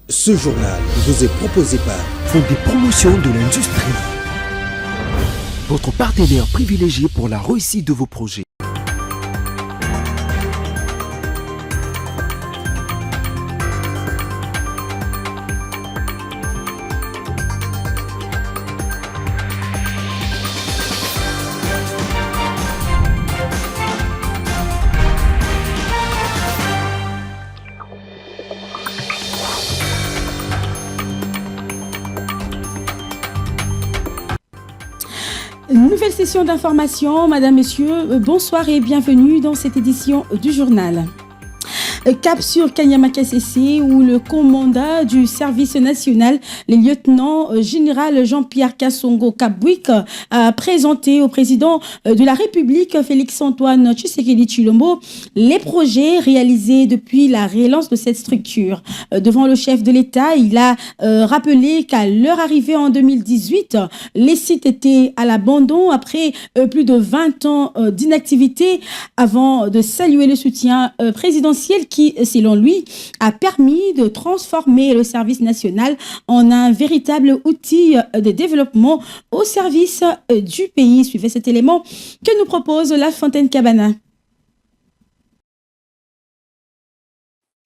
Ce journal vous est proposé par Fonds des promotions de l'industrie, votre partenaire privilégié pour la réussite de vos projets. Nouvelle session d'information, Madame, Monsieur, bonsoir et bienvenue dans cette édition du journal. Cap sur Kanyama-Kassese où le commandant du service national, le lieutenant général Jean-Pierre Kassongo Kabwik, a présenté au président de la République, Félix-Antoine Tshisekedi Tshilombo, les projets réalisés depuis la relance de cette structure. Devant le chef de l'État, il a rappelé qu'à leur arrivée en 2018, les sites étaient à l'abandon après plus de 20 ans d'inactivité, avant de saluer le soutien présidentiel qui, selon lui, a permis de transformer le service national en un véritable outil de développement au service du pays. Suivez cet élément que nous propose La Fontaine Cabana.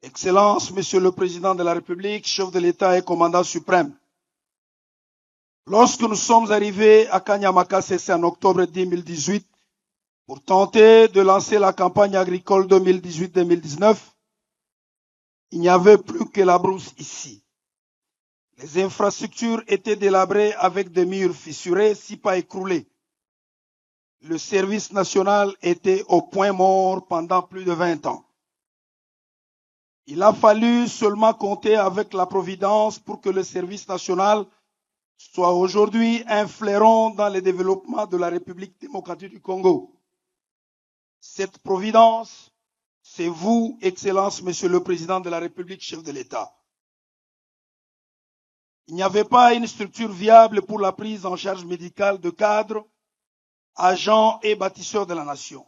Excellence, Monsieur le Président de la République, chef de l'État et commandant suprême. Lorsque nous sommes arrivés à Kanyama-Kassese en octobre 2018 pour tenter de lancer la campagne agricole 2018-2019, il n'y avait plus que la brousse ici. Les infrastructures étaient délabrées avec des murs fissurés, si pas écroulés. Le service national était au point mort pendant plus de 20 ans. Il a fallu seulement compter avec la Providence pour que le service national soit aujourd'hui un fleuron dans le développement de la République démocratique du Congo. Cette Providence, c'est vous, Excellence, Monsieur le Président de la République, chef de l'État. Il n'y avait pas une structure viable pour la prise en charge médicale de cadres, agents et bâtisseurs de la nation.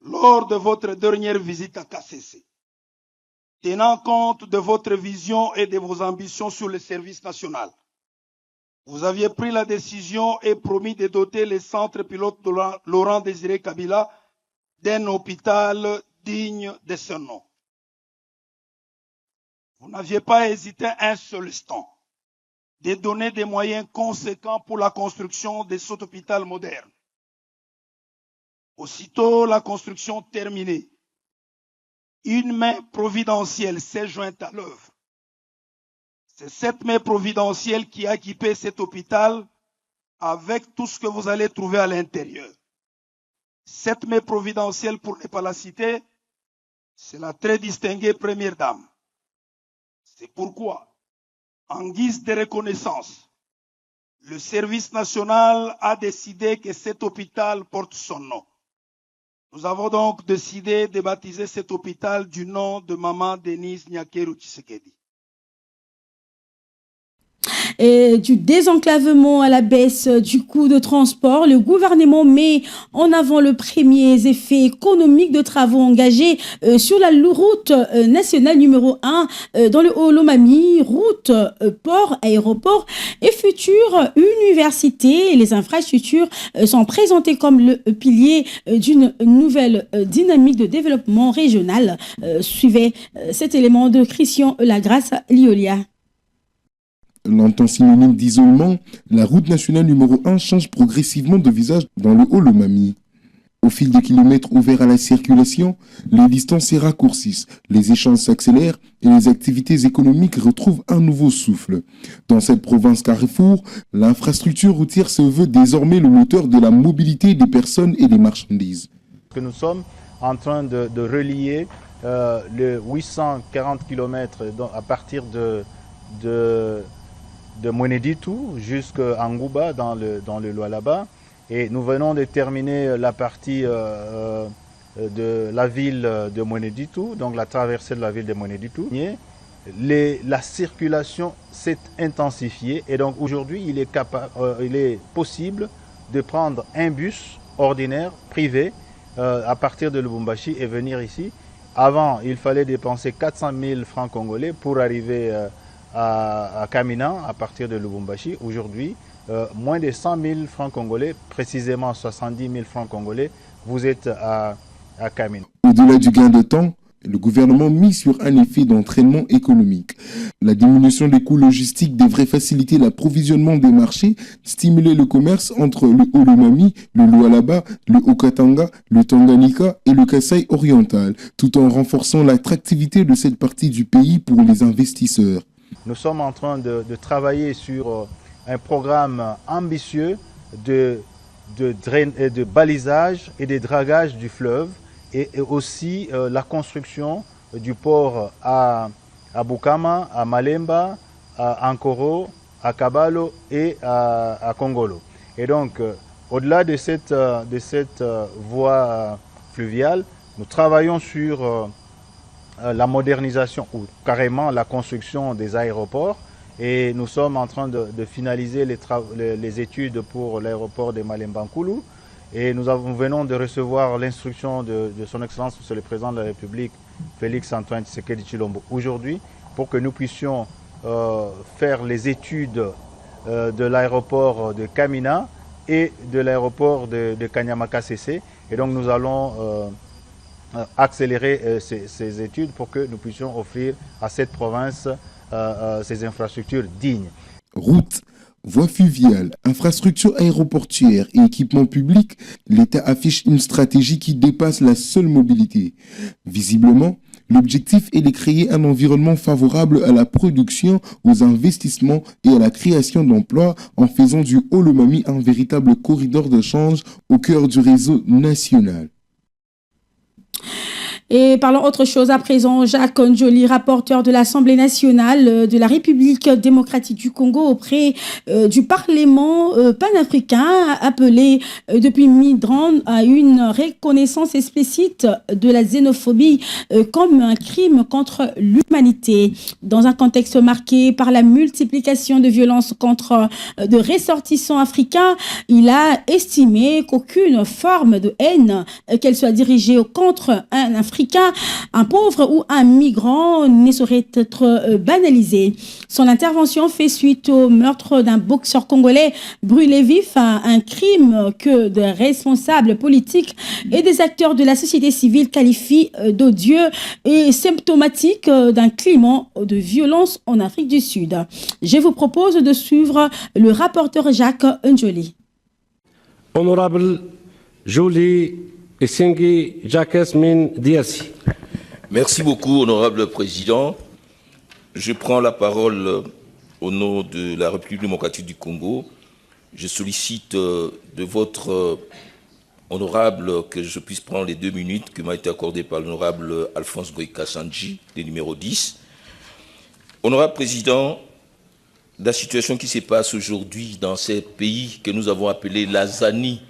Lors de votre dernière visite à Kassese, tenant compte de votre vision et de vos ambitions sur le service national, vous aviez pris la décision et promis de doter les centres pilotes de Laurent Désiré Kabila d'un hôpital digne de ce nom. Vous n'aviez pas hésité un seul instant de donner des moyens conséquents pour la construction de cet hôpital moderne. Aussitôt la construction terminée, une main providentielle s'est jointe à l'œuvre. C'est cette main providentielle qui a équipé cet hôpital avec tout ce que vous allez trouver à l'intérieur. Cette main providentielle, pour ne pas la citer, c'est la très distinguée première dame. C'est pourquoi, en guise de reconnaissance, le service national a décidé que cet hôpital porte son nom. Nous avons donc décidé de baptiser cet hôpital du nom de Maman Denise Nyakeru Tshisekedi. Et du désenclavement à la baisse du coût de transport, le gouvernement met en avant le premier effet économique de travaux engagés sur la route nationale numéro 1 dans le Haut-Lomami, route, port, aéroport et future université. Les infrastructures sont présentées comme le pilier d'une nouvelle dynamique de développement régional. Suivez cet élément de Christian Lagrasse Liolia. Longtemps synonyme d'isolement, la route nationale numéro 1 change progressivement de visage dans le Haut-Lomami. Au fil des kilomètres ouverts à la circulation, les distances se raccourcissent, les échanges s'accélèrent et les activités économiques retrouvent un nouveau souffle. Dans cette province carrefour, l'infrastructure routière se veut désormais le moteur de la mobilité des personnes et des marchandises. Nous sommes en train de relier le 840 km à partir de Mweneditu jusqu'à Ngouba dans le Lualaba. Et nous venons de terminer la partie de la ville de Mweneditu, donc la traversée de la ville de Mweneditu. La circulation s'est intensifiée et donc aujourd'hui il est possible de prendre un bus ordinaire privé à partir de Lubumbashi et venir ici. Avant, il fallait dépenser 400 000 francs congolais pour arriver à Kamina à partir de Lubumbashi. Aujourd'hui, moins de 100 000 francs congolais, précisément 70 000 francs congolais, vous êtes à Kamina. Au-delà du gain de temps, le gouvernement mise sur un effet d'entraînement économique. La diminution des coûts logistiques devrait faciliter l'approvisionnement des marchés, stimuler le commerce entre le Haut-Lomami, le Lualaba, le Haut-Katanga, le Tanganyika et le Kasaï oriental, tout en renforçant l'attractivité de cette partie du pays pour les investisseurs. Nous sommes en train de travailler sur un programme ambitieux de balisage et de dragage du fleuve et aussi la construction du port à Bukama, à Malemba, à Ankoro, à Kabalo et à Kongolo. Et donc, au-delà de cette voie fluviale, nous travaillons sur la modernisation ou carrément la construction des aéroports. Et nous sommes en train de finaliser les études pour l'aéroport de Malemba-Nkulu. Et nous venons de recevoir l'instruction de son Excellence, Monsieur le Président de la République, Félix-Antoine Tshisekedi Tshilombo, aujourd'hui, pour que nous puissions faire les études de l'aéroport de Kamina et de l'aéroport de Kanyama-Kasese. Et donc nous allons accélérer ces études pour que nous puissions offrir à cette province ces infrastructures dignes. Routes, voies fluviales, infrastructures aéroportuaires et équipements publics, l'État affiche une stratégie qui dépasse la seule mobilité. Visiblement, l'objectif est de créer un environnement favorable à la production, aux investissements et à la création d'emplois en faisant du Haut-Lomami un véritable corridor d'échange au cœur du réseau national. Et parlons autre chose à présent. Jacques Njoli, rapporteur de l'Assemblée nationale de la République démocratique du Congo auprès du Parlement panafricain, a appelé depuis mi-temps à une reconnaissance explicite de la xénophobie comme un crime contre l'humanité. Dans un contexte marqué par la multiplication de violences contre de ressortissants africains, il a estimé qu'aucune forme de haine, qu'elle soit dirigée contre un Africain, un pauvre ou un migrant, ne saurait être banalisé. Son intervention fait suite au meurtre d'un boxeur congolais brûlé vif, un crime que des responsables politiques et des acteurs de la société civile qualifient d'odieux et symptomatique d'un climat de violence en Afrique du Sud. Je vous propose de suivre le rapporteur Jacques Njoli. Honorable Julie Essengi Jacques-Min Diassi. Merci beaucoup, honorable président. Je prends la parole au nom de la République démocratique du Congo. Je sollicite de votre honorable que je puisse prendre les 2 minutes qui m'ont été accordées par l'honorable Alphonse Goïka Sandji, le numéro 10. Honorable président, la situation qui se passe aujourd'hui dans ces pays que nous avons appelés la ZANI,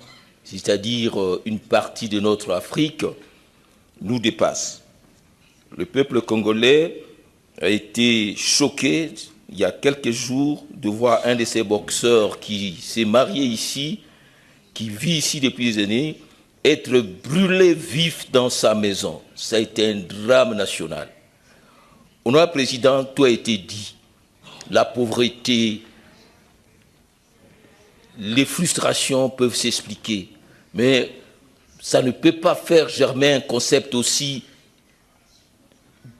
c'est-à-dire une partie de notre Afrique, nous dépasse. Le peuple congolais a été choqué il y a quelques jours de voir un de ces boxeurs qui s'est marié ici, qui vit ici depuis des années, être brûlé vif dans sa maison. Ça a été un drame national. Honorable président, tout a été dit. La pauvreté, les frustrations peuvent s'expliquer, mais ça ne peut pas faire germer un concept aussi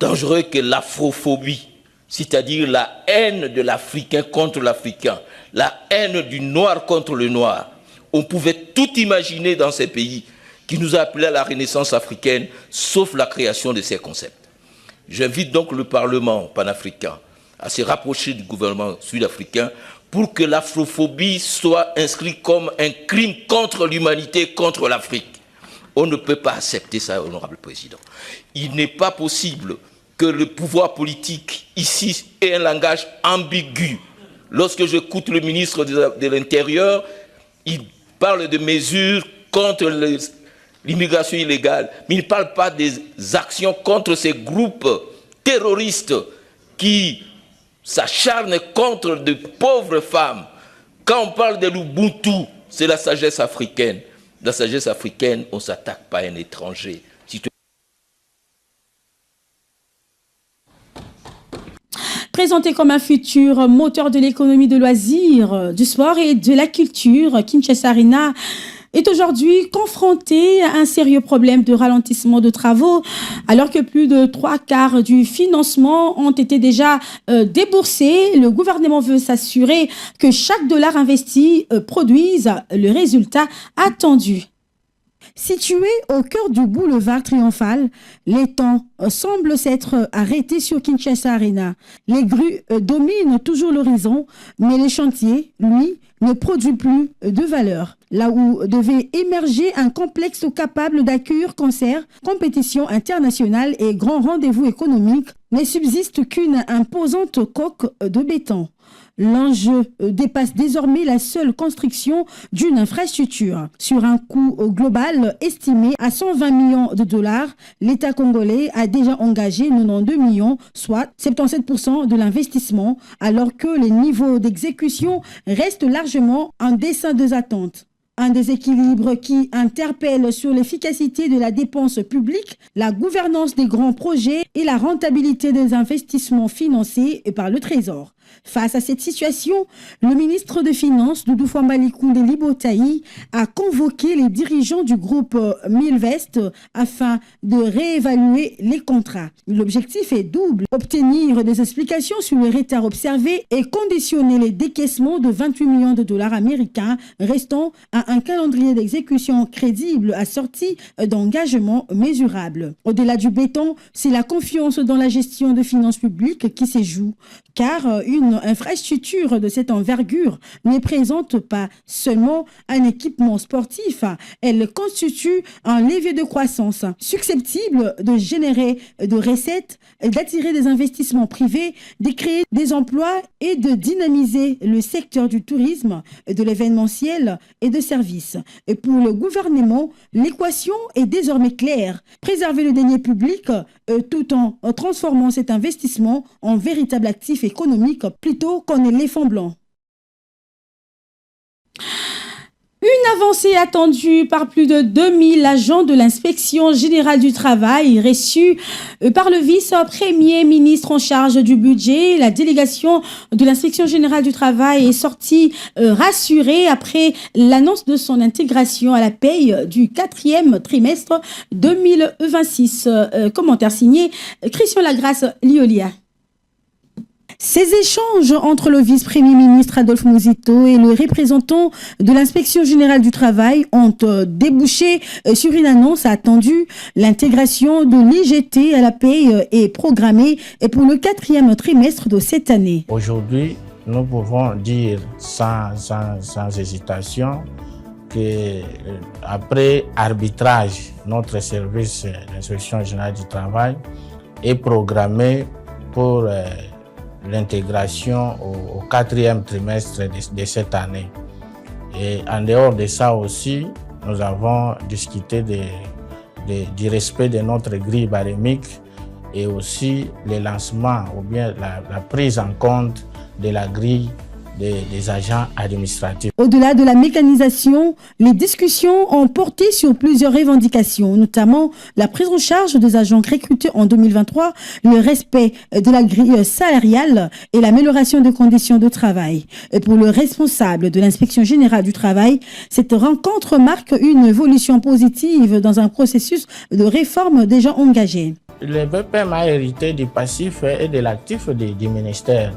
dangereux que l'afrophobie, c'est-à-dire la haine de l'Africain contre l'Africain, la haine du noir contre le noir. On pouvait tout imaginer dans ces pays qui nous a appelés à la renaissance africaine, sauf la création de ces concepts. J'invite donc le Parlement panafricain à se rapprocher du gouvernement sud-africain pour que l'afrophobie soit inscrite comme un crime contre l'humanité, contre l'Afrique. On ne peut pas accepter ça, honorable président. Il n'est pas possible que le pouvoir politique ici ait un langage ambigu. Lorsque j'écoute le ministre de l'Intérieur, il parle de mesures contre l'immigration illégale, mais il ne parle pas des actions contre ces groupes terroristes qui s'acharnent contre de pauvres femmes. Quand on parle de l'Ubuntu, c'est la sagesse africaine. La sagesse africaine, on ne s'attaque pas à un étranger. Présenté comme un futur moteur de l'économie de loisirs, du sport et de la culture, Kinshasa Arena est aujourd'hui confronté à un sérieux problème de ralentissement de travaux, alors que plus de 3/4 du financement ont été déjà déboursés. Le gouvernement veut s'assurer que chaque dollar investi produise le résultat attendu. Situé au cœur du boulevard triomphal, les temps semblent s'être arrêtés sur Kinshasa Arena. Les grues dominent toujours l'horizon, mais les chantiers, lui, ne produisent plus de valeur. Là où devait émerger un complexe capable d'accueillir concerts, compétitions internationales et grands rendez-vous économiques, ne subsiste qu'une imposante coque de béton. L'enjeu dépasse désormais la seule construction d'une infrastructure. Sur un coût global estimé à 120 millions de dollars, l'État congolais a déjà engagé 92 millions, soit 77% de l'investissement, alors que les niveaux d'exécution restent largement en deçà des attentes. Un déséquilibre qui interpelle sur l'efficacité de la dépense publique, la gouvernance des grands projets et la rentabilité des investissements financés par le Trésor. Face à cette situation, le ministre des Finances, Doudou Fwambali Koundeli Botaï, a convoqué les dirigeants du groupe Milvest afin de réévaluer les contrats. L'objectif est double, obtenir des explications sur les retards observés et conditionner les décaissements de 28 millions de dollars américains restant à un calendrier d'exécution crédible assorti d'engagements mesurables. Au-delà du béton, c'est la confiance dans la gestion des finances publiques qui se joue, car une infrastructure de cette envergure ne présente pas seulement un équipement sportif, elle constitue un levier de croissance susceptible de générer de recettes, d'attirer des investissements privés, de créer des emplois et de dynamiser le secteur du tourisme, de l'événementiel et de services. Et pour le gouvernement, l'équation est désormais claire. Préserver le denier public tout en transformant cet investissement en véritable actif économique plutôt qu'en éléphant blanc. Une avancée attendue par plus de 2000 agents de l'inspection générale du travail reçus par le vice-premier ministre en charge du budget. La délégation de l'inspection générale du travail est sortie rassurée après l'annonce de son intégration à la paye du 4e trimestre 2026. Commentaire signé Christian Lagrasse Liolia. Ces échanges entre le vice-premier ministre Adolphe Muzito et le représentant de l'inspection générale du travail ont débouché sur une annonce attendue. L'intégration de l'IGT à la paye est programmée pour le 4e trimestre de cette année. Aujourd'hui, nous pouvons dire sans hésitation que après arbitrage, notre service d'inspection générale du travail est programmé pour l'intégration au 4e trimestre de cette année. Et en dehors de ça aussi, nous avons discuté du respect de notre grille barémique et aussi le lancement ou bien la prise en compte de la grille des agents administratifs. Au-delà de la mécanisation, les discussions ont porté sur plusieurs revendications, notamment la prise en charge des agents recrutés en 2023, le respect de la grille salariale et l'amélioration des conditions de travail. Et pour le responsable de l'inspection générale du travail, cette rencontre marque une évolution positive dans un processus de réforme déjà engagé. Le BPM a hérité du passif et de l'actif du ministère.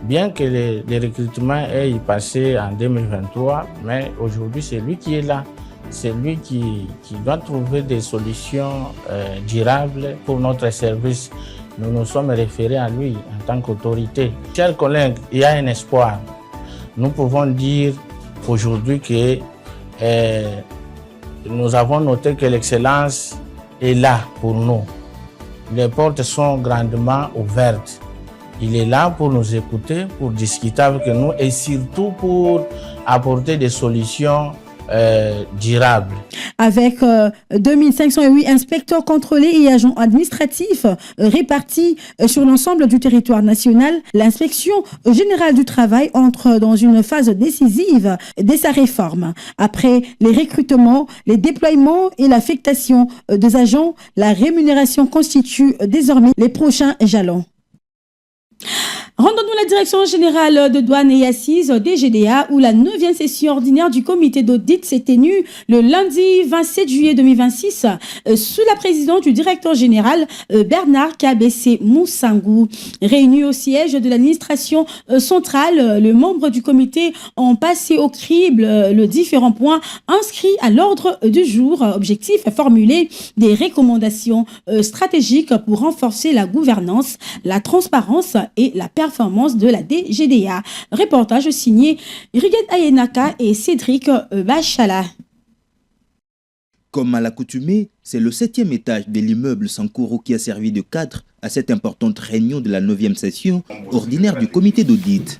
Bien que le recrutement ait passé en 2023, mais aujourd'hui c'est lui qui est là. C'est lui qui doit trouver des solutions durables pour notre service. Nous nous sommes référés à lui en tant qu'autorité. Chers collègues, il y a un espoir. Nous pouvons dire aujourd'hui que nous avons noté que l'excellence est là pour nous. Les portes sont grandement ouvertes. Il est là pour nous écouter, pour discuter avec nous et surtout pour apporter des solutions durables. Avec 2508 inspecteurs contrôlés et agents administratifs répartis sur l'ensemble du territoire national, l'inspection générale du travail entre dans une phase décisive de sa réforme. Après les recrutements, les déploiements et l'affectation des agents, la rémunération constitue désormais les prochains jalons. Rendons-nous la direction générale de douane et assises DGDA où la 9e session ordinaire du comité d'audit s'est tenue le lundi 27 juillet 2026 sous la présidence du directeur général Bernard Kabessé Moussangou. Réunis au siège de l'administration centrale, les membres du comité ont passé au crible le différents points inscrits à l'ordre du jour. Objectif formuler des recommandations stratégiques pour renforcer la gouvernance, la transparence et la performance de la DGDA. Reportage signé Riged Ayenaka et Cédric Bachala. Comme à l'accoutumée, c'est le 7e étage de l'immeuble Sankoro qui a servi de cadre à cette importante réunion de la 9e session ordinaire du comité d'audit.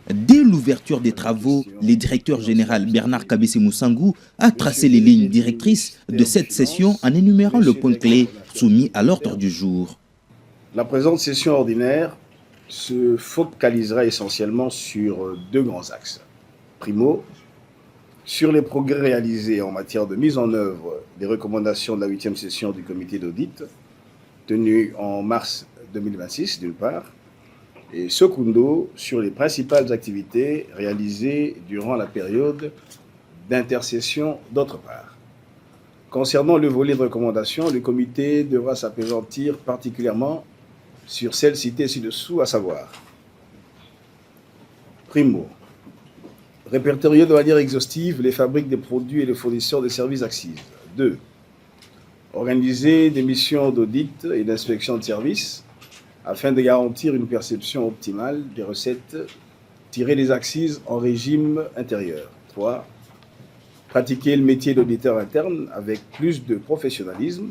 Dès l'ouverture des travaux, le directeur général Bernard Kabessé Moussangou a tracé les lignes directrices de cette session en énumérant le point clé soumis à l'ordre du jour. La présente session ordinaire se focalisera essentiellement sur 2 grands axes. Primo, sur les progrès réalisés en matière de mise en œuvre des recommandations de la 8e session du comité d'audit, tenue en mars 2026 d'une part, et secondo, sur les principales activités réalisées durant la période d'intercession d'autre part. Concernant le volet de recommandations, le comité devra s'appesantir particulièrement sur celles citées ci-dessous, à savoir: Primo, répertorier de manière exhaustive les fabriques des produits et les fournisseurs de services accises. 2. Organiser des missions d'audit et d'inspection de services afin de garantir une perception optimale des recettes tirées des accises en régime intérieur. 3. Pratiquer le métier d'auditeur interne avec plus de professionnalisme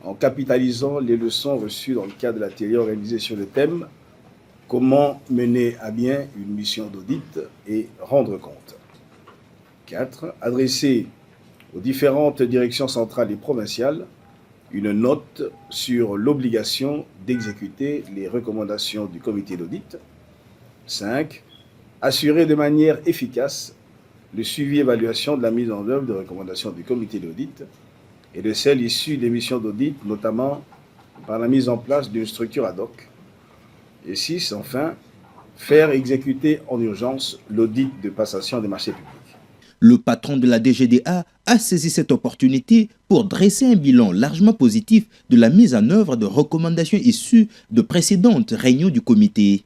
en capitalisant les leçons reçues dans le cadre de l'atelier organisé sur le thème « Comment mener à bien une mission d'audit et rendre compte ». 4. Adresser aux différentes directions centrales et provinciales une note sur l'obligation d'exécuter les recommandations du comité d'audit. 5. Assurer de manière efficace le suivi et évaluation de la mise en œuvre des recommandations du comité d'audit et de celles issues des missions d'audit, notamment par la mise en place d'une structure ad hoc. Et 6. Enfin, faire exécuter en urgence l'audit de passation des marchés publics. Le patron de la DGDA a saisi cette opportunité pour dresser un bilan largement positif de la mise en œuvre de recommandations issues de précédentes réunions du comité.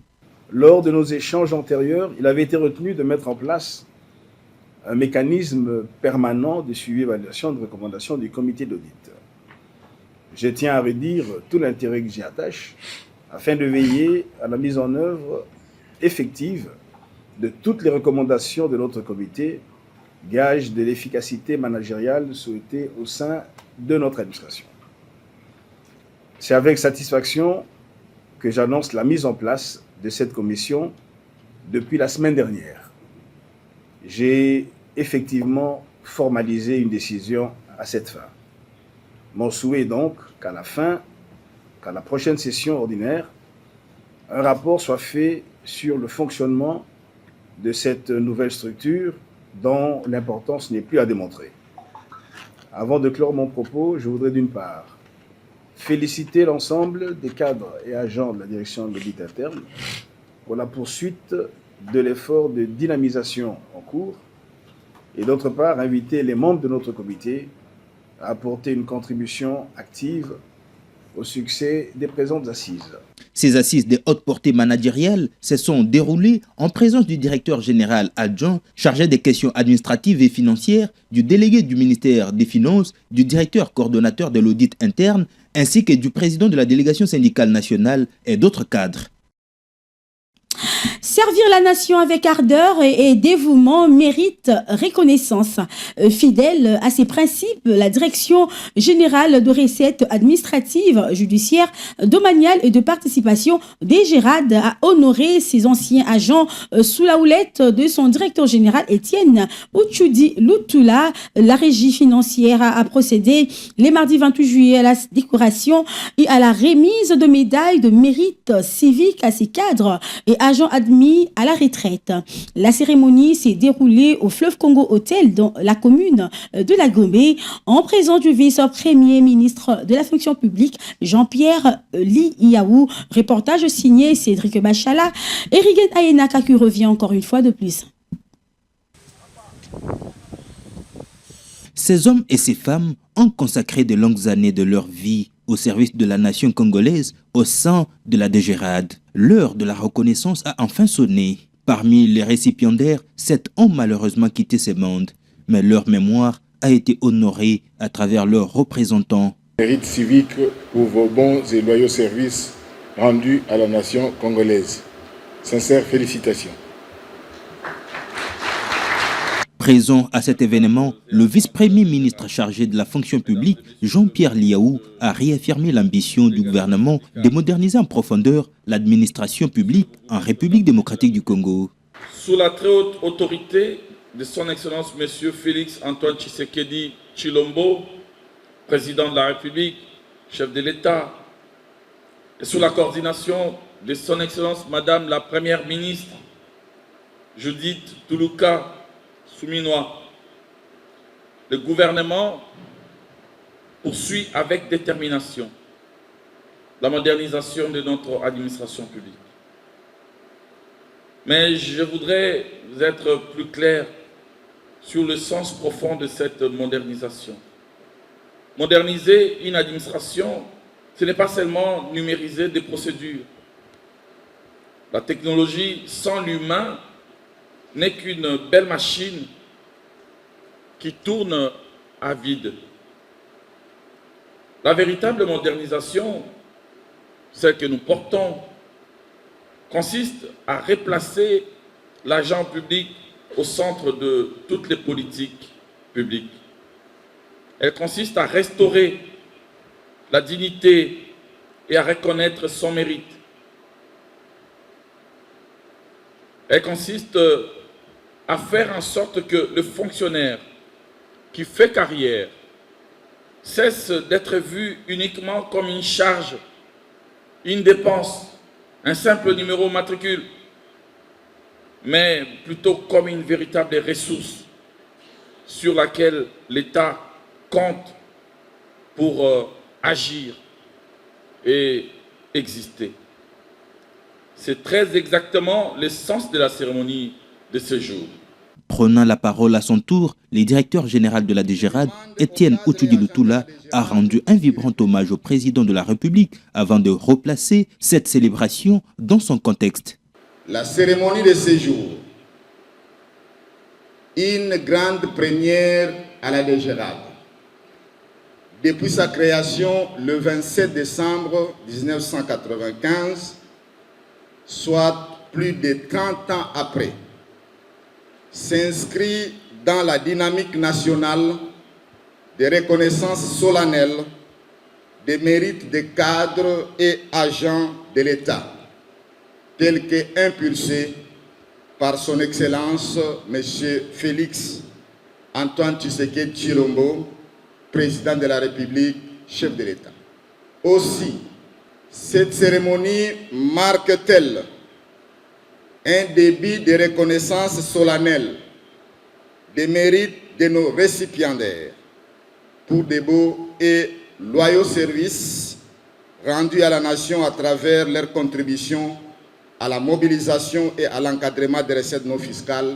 Lors de nos échanges antérieurs, il avait été retenu de mettre en place un mécanisme permanent de suivi et évaluation de recommandations du comité d'audit. Je tiens à redire tout l'intérêt que j'y attache afin de veiller à la mise en œuvre effective de toutes les recommandations de notre comité, gage de l'efficacité managériale souhaitée au sein de notre administration. C'est avec satisfaction que j'annonce la mise en place de cette commission depuis la semaine dernière. J'ai effectivement formalisé une décision à cette fin. Mon souhait est donc qu'à la prochaine session ordinaire, un rapport soit fait sur le fonctionnement de cette nouvelle structure dont l'importance n'est plus à démontrer. Avant de clore mon propos, je voudrais d'une part féliciter l'ensemble des cadres et agents de la direction de l'audit interne pour la poursuite de l'effort de dynamisation en cours et d'autre part inviter les membres de notre comité à apporter une contribution active au succès des présentes assises. Ces assises de haute portée managériale se sont déroulées en présence du directeur général adjoint chargé des questions administratives et financières, du délégué du ministère des Finances, du directeur coordonnateur de l'audit interne, ainsi que du président de la délégation syndicale nationale et d'autres cadres. Servir la nation avec ardeur et dévouement mérite reconnaissance. Fidèle à ses principes, la Direction générale de recettes administratives, judiciaires, domaniales et de participation DGRAD a honoré ses anciens agents sous la houlette de son directeur général Étienne Ouchoudi Lutula. La régie financière a procédé les mardis 28 juillet à la décoration et à la remise de médailles de mérite civique à ses cadres et agents administratifs admis à la retraite. La cérémonie s'est déroulée au Fleuve Congo Hotel dans la commune de la Gombe en présence du vice-premier ministre de la fonction publique Jean-Pierre Liyaou. Reportage signé Cédric Bachala et Rigel Ayenaka qui revient encore une fois de plus. Ces hommes et ces femmes ont consacré de longues années de leur vie au service de la nation congolaise au sein de la DGRAD. L'heure de la reconnaissance a enfin sonné. Parmi les récipiendaires, 7 ont malheureusement quitté ce monde, mais leur mémoire a été honorée à travers leurs représentants. Mérite civique pour vos bons et loyaux services rendus à la nation congolaise. Sincères félicitations. Présent à cet événement, le vice-premier ministre chargé de la fonction publique, Jean-Pierre Liyaou, a réaffirmé l'ambition du gouvernement de moderniser en profondeur l'administration publique en République démocratique du Congo. Sous la très haute autorité de son Excellence M. Félix Antoine Tshisekedi Tshilombo, président de la République, chef de l'État, et sous la coordination de son Excellence Madame la Première ministre, Judith Toulouka Souminois, le gouvernement poursuit avec détermination la modernisation de notre administration publique. Mais je voudrais être plus clair sur le sens profond de cette modernisation. Moderniser une administration, ce n'est pas seulement numériser des procédures. La technologie sans l'humain n'est qu'une belle machine qui tourne à vide. La véritable modernisation, celle que nous portons, consiste à replacer l'agent public au centre de toutes les politiques publiques. Elle consiste à restaurer la dignité et à reconnaître son mérite. Elle consiste à faire en sorte que le fonctionnaire qui fait carrière cesse d'être vu uniquement comme une charge, une dépense, un simple numéro matricule, mais plutôt comme une véritable ressource sur laquelle l'État compte pour agir et exister. C'est très exactement le sens de la cérémonie de ce jour. Prenant la parole à son tour, le directeur général de la DGRAD, Étienne Outougi-Lutula, a rendu un vibrant hommage au président de la République avant de replacer cette célébration dans son contexte. La cérémonie de ce jour, une grande première à la DGRAD. Depuis sa création le 27 décembre 1995, soit plus de 30 ans après, s'inscrit dans la dynamique nationale de reconnaissance solennelle des mérites des cadres et agents de l'État, tel que impulsé par son Excellence M. Félix Antoine Tshisekedi Tshilombo, président de la République, chef de l'État. Aussi, cette cérémonie marque-t-elle un début de reconnaissance solennelle des mérites de nos récipiendaires pour de beaux et loyaux services rendus à la nation à travers leur contribution à la mobilisation et à l'encadrement des recettes non fiscales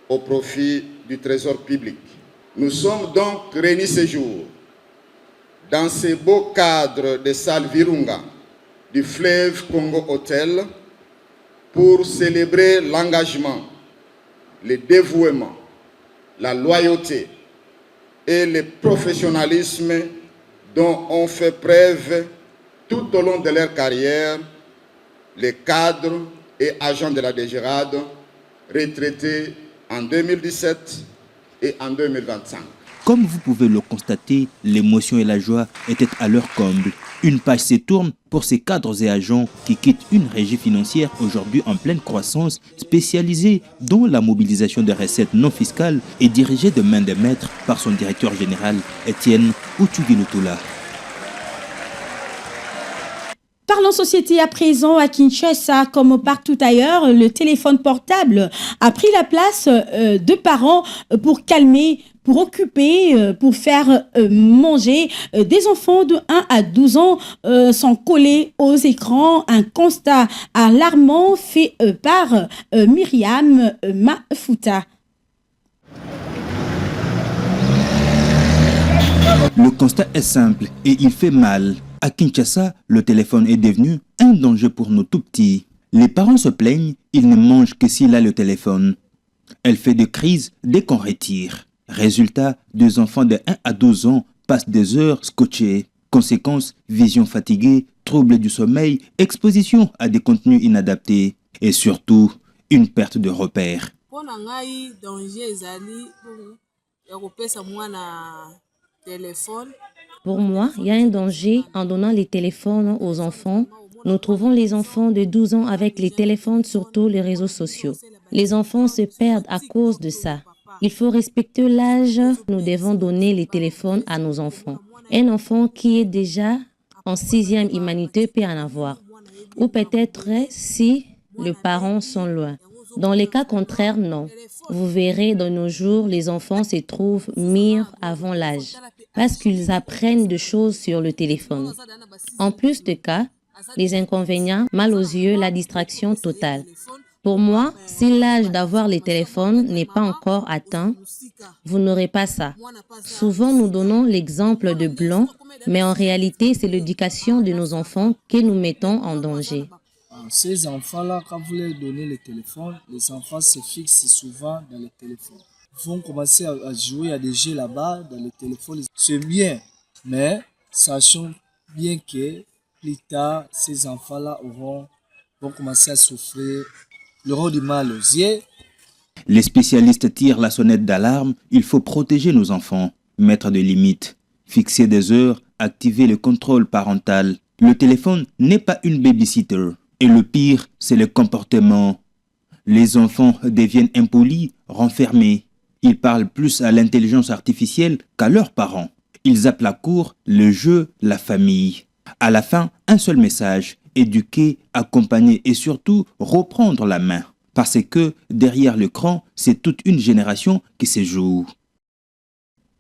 au profit du trésor public. Nous sommes donc réunis ce jour dans ce beau cadre de salle Virunga du fleuve Congo Hotel pour célébrer l'engagement, le dévouement, la loyauté et le professionnalisme dont ont fait preuve tout au long de leur carrière les cadres et agents de la DGRAD retraités en 2017 et en 2025. Comme vous pouvez le constater, l'émotion et la joie étaient à leur comble. Une page se tourne pour ces cadres et agents qui quittent une régie financière aujourd'hui en pleine croissance, spécialisée dans la mobilisation des recettes non fiscales et dirigée de main de maître par son directeur général, Étienne Outougi-Lutula. Parlons nos sociétés à présent, à Kinshasa, comme partout ailleurs, le téléphone portable a pris la place de parents pour calmer, pour occuper, pour faire manger. Des enfants de 1 à 12 ans sont collés aux écrans. Un constat alarmant fait par Myriam Mafuta. Le constat est simple et il fait mal. À Kinshasa, le téléphone est devenu un danger pour nos tout-petits. Les parents se plaignent, ils ne mangent que s'il a le téléphone. Elle fait des crises dès qu'on retire. Résultat, 2 enfants de 1 à 12 ans passent des heures scotchés. Conséquence, vision fatiguée, troubles du sommeil, exposition à des contenus inadaptés. Et surtout, une perte de repères. Pour moi, il y a un danger en donnant les téléphones aux enfants. Nous trouvons les enfants de 12 ans avec les téléphones, surtout les réseaux sociaux. Les enfants se perdent à cause de ça. Il faut respecter l'âge. Nous devons donner les téléphones à nos enfants. Un enfant qui est déjà en 6e humanité peut en avoir. Ou peut-être si les parents sont loin. Dans les cas contraires, non. Vous verrez, de nos jours, les enfants se trouvent mûrs avant l'âge parce qu'ils apprennent des choses sur le téléphone. En plus de cas, les inconvénients, mal aux yeux, la distraction totale. Pour moi, si l'âge d'avoir les téléphones n'est pas encore atteint, vous n'aurez pas ça. Souvent, nous donnons l'exemple de blanc, mais en réalité, c'est l'éducation de nos enfants que nous mettons en danger. Ces enfants-là, quand vous leur donnez le téléphone, les enfants se fixent souvent dans le téléphone. Ils vont commencer à jouer à des jeux là-bas dans le téléphone. C'est bien, mais sachons bien que plus tard, ces enfants-là vont commencer à souffrir, ils auront du mal aux yeux. Les spécialistes tirent la sonnette d'alarme. Il faut protéger nos enfants, mettre des limites, fixer des heures, activer le contrôle parental. Le téléphone n'est pas une babysitter. Et le pire, c'est le comportement. Les enfants deviennent impolis, renfermés. Ils parlent plus à l'intelligence artificielle qu'à leurs parents. Ils zappent la cour, le jeu, la famille. À la fin, un seul message, éduquer, accompagner et surtout reprendre la main. Parce que derrière l'écran, c'est toute une génération qui se joue.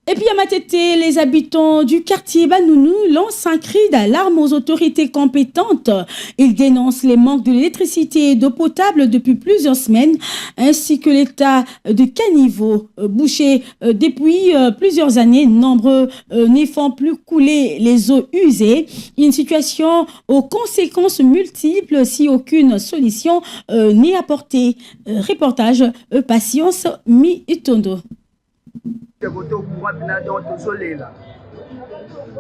Et puis à Matete, les habitants du quartier Banounou lancent un cri d'alarme aux autorités compétentes. Ils dénoncent les manques de l'électricité et d'eau potable depuis plusieurs semaines, ainsi que l'état de caniveau bouché depuis plusieurs années. Nombreux n'y font plus couler les eaux usées. Une situation aux conséquences multiples si aucune solution n'est apportée. Reportage Patience Mi-Itondo. Côté au courant donc tozolela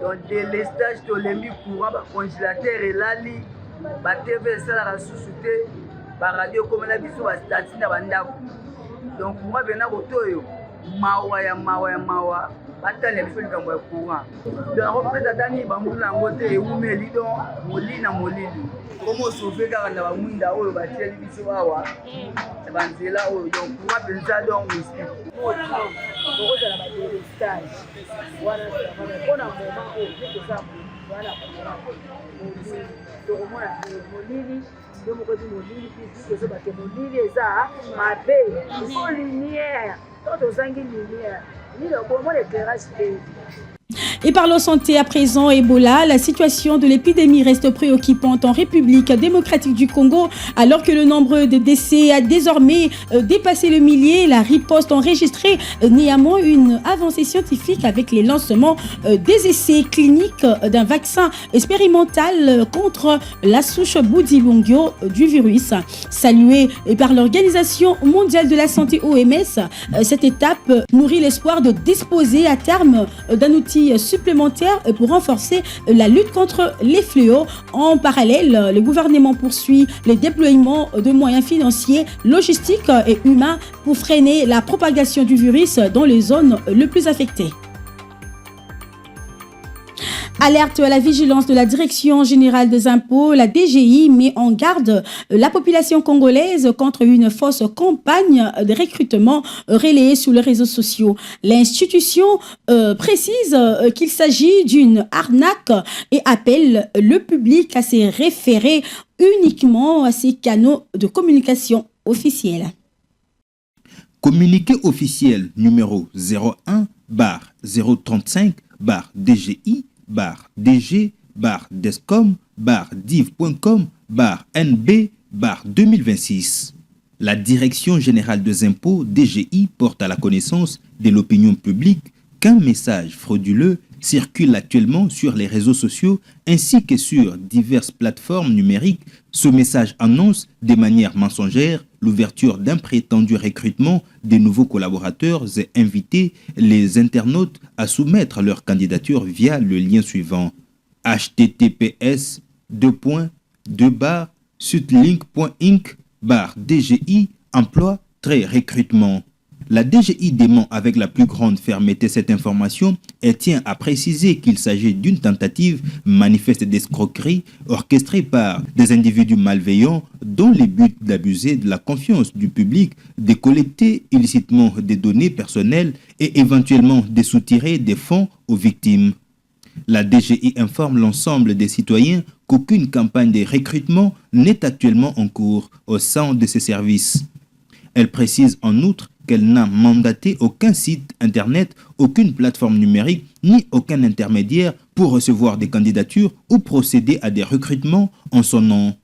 donc délestage tolemi courant ba congélateur elali ba TV esalaka susu te ba radio komona biso ba statut na bandako donc courant bena koto oyo mawa batale biso likambo ya courant donc opesa tani bambula yango te eumeli donc molili na molili komo sauve kaka na bamwinda oyo batieli biso awa na banzela oyo donc courant penza donc mystique okozala badélestage wana mpona moma oyo toza wana tokomona molili nde moko eti molili tozobake molili eza mabe ifo lumière to tozangi lumière lile okomona éclairage te. Et parlons santé à présent, Ebola, la situation de l'épidémie reste préoccupante en République démocratique du Congo, alors que le nombre de décès a désormais dépassé le millier. La riposte enregistrée néanmoins une avancée scientifique avec les lancements des essais cliniques d'un vaccin expérimental contre la souche Bundibugyo du virus. Saluée par l'Organisation mondiale de la santé OMS, cette étape nourrit l'espoir de disposer à terme d'un outil supplémentaire pour renforcer la lutte contre les fléaux. En parallèle, le gouvernement poursuit le déploiement de moyens financiers, logistiques et humains pour freiner la propagation du virus dans les zones les plus affectées. Alerte à la vigilance de la Direction générale des impôts, la DGI met en garde la population congolaise contre une fausse campagne de recrutement relayée sur les réseaux sociaux. L'institution précise qu'il s'agit d'une arnaque et appelle le public à se référer uniquement à ces canaux de communication officiels. Communiqué officiel numéro 01-DGI-DESCOM-DIV.com-NB-2026. La Direction générale des impôts DGI porte à la connaissance de l'opinion publique qu'un message frauduleux circule actuellement sur les réseaux sociaux ainsi que sur diverses plateformes numériques. Ce message annonce de manière mensongère l'ouverture d'un prétendu recrutement de nouveaux collaborateurs et inviter les internautes à soumettre leur candidature via le lien suivant: https://sutlink.inc/DGI emploi-recrutement. La DGI dément avec la plus grande fermeté cette information et tient à préciser qu'il s'agit d'une tentative manifeste d'escroquerie orchestrée par des individus malveillants dont le but d'abuser de la confiance du public, de collecter illicitement des données personnelles et éventuellement de soutirer des fonds aux victimes. La DGI informe l'ensemble des citoyens qu'aucune campagne de recrutement n'est actuellement en cours au sein de ces services. Elle précise en outre qu'elle n'a mandaté aucun site internet, aucune plateforme numérique, ni aucun intermédiaire pour recevoir des candidatures ou procéder à des recrutements en son nom.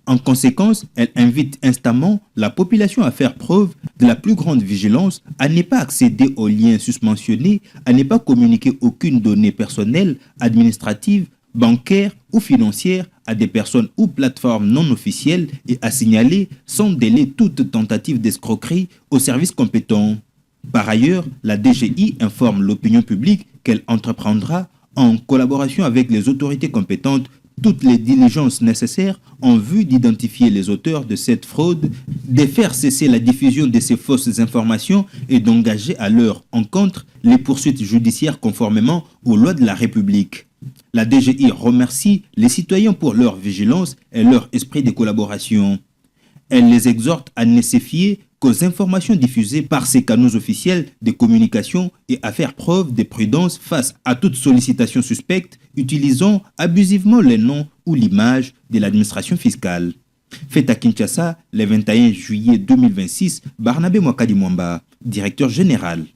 En conséquence, elle invite instamment la population à faire preuve de la plus grande vigilance, à ne pas accéder aux liens susmentionnés, à ne pas communiquer aucune donnée personnelle, administrative, bancaire ou financière à des personnes ou plateformes non officielles et à signaler sans délai toute tentative d'escroquerie aux services compétents. Par ailleurs, la DGI informe l'opinion publique qu'elle entreprendra, en collaboration avec les autorités compétentes, toutes les diligences nécessaires en vue d'identifier les auteurs de cette fraude, de faire cesser la diffusion de ces fausses informations et d'engager à leur encontre les poursuites judiciaires conformément aux lois de la République. La DGI remercie les citoyens pour leur vigilance et leur esprit de collaboration. Elle les exhorte à ne se fier qu'aux informations diffusées par ces canaux officiels de communication et à faire preuve de prudence face à toute sollicitation suspecte utilisant abusivement les noms ou l'image de l'administration fiscale. Fait à Kinshasa le 21 juillet 2026, Barnabé Mwakadi Mwamba, directeur général.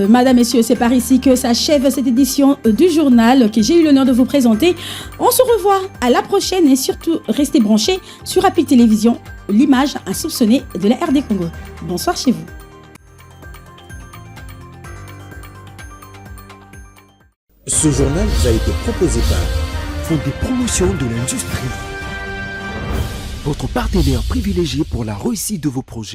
Madame, Messieurs, c'est par ici que s'achève cette édition du journal que j'ai eu l'honneur de vous présenter. On se revoit à la prochaine et surtout restez branchés sur Rapid Télévision, l'image insoupçonnée de la RD Congo. Bonsoir chez vous. Ce journal vous a été proposé par Fonds de promotion de l'industrie, votre partenaire privilégié pour la réussite de vos projets.